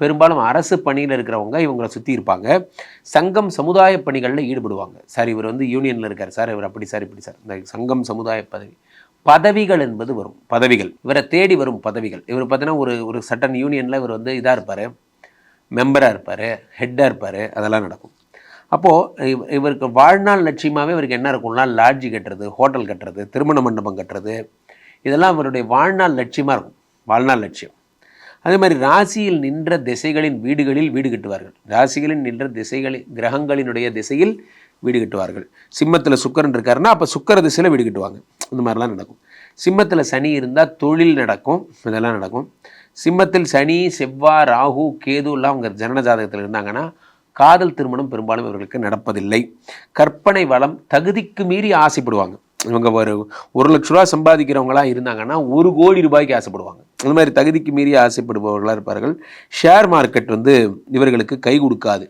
பெரும்பாலும் அரசு பணியில் இருக்கிறவங்க இவங்களை சுற்றி இருப்பாங்க. சங்கம் சமுதாய பணிகளில் ஈடுபடுவாங்க. சார் இவர் வந்து யூனியனில் இருக்கார் சார், இவர் அப்படி சார் இப்படி சார். இந்த சங்கம் சமுதாய பதவிகள் என்பது வரும். பதவிகள் இவரை தேடி வரும் பதவிகள். இவர் பார்த்தீங்கன்னா ஒரு சட்டன் யூனியனில் இவர் வந்து இதாக இருப்பார், மெம்பராக இருப்பார், ஹெட்டாக இருப்பார், அதெல்லாம் நடக்கும். அப்போது இவருக்கு வாழ்நாள் லட்சியமாகவே இவருக்கு என்ன இருக்கும்னா லாட்ஜி கட்டுறது, ஹோட்டல் கட்டுறது, திருமண மண்டபம் கட்டுறது, இதெல்லாம் இவருடைய வாழ்நாள் லட்சியமாக இருக்கும். வாழ்நாள் லட்சியம். அதே மாதிரி ராசியில் நின்ற திசைகளின் வீடுகளில் வீடு கட்டுவார்கள். ராசிகளில் நின்ற திசைகளில் கிரகங்களினுடைய திசையில் வீடு கட்டுவார்கள். சிம்மத்தில் சுக்கரன் இருக்காருன்னா அப்போ சுக்கர திசையில் வீடு கட்டுவாங்க. இந்த மாதிரிலாம் நடக்கும். சிம்மத்தில் சனி இருந்தால் தொழில் நடக்கும், இதெல்லாம் நடக்கும். சிம்மத்தில் சனி, செவ்வாய், ராகு, கேது எல்லாம் அவங்க ஜனன ஜாதகத்தில் இருந்தாங்கன்னா காதல் திருமணம் பெரும்பாலும் இவர்களுக்கு நடப்பதில்லை. கற்பனை வளம், தகுதிக்கு மீறி ஆசைப்படுவாங்க. இவங்க ஒரு லட்ச ரூபா சம்பாதிக்கிறவங்களாம் இருந்தாங்கன்னா 1 கோடி ரூபாய்க்கு ஆசைப்படுவாங்க. அந்த மாதிரி தகுதிக்கு மீறி ஆசைப்படுபவர்களாக இருப்பார்கள். ஷேர் மார்க்கெட் வந்து இவர்களுக்கு கை கொடுக்காது.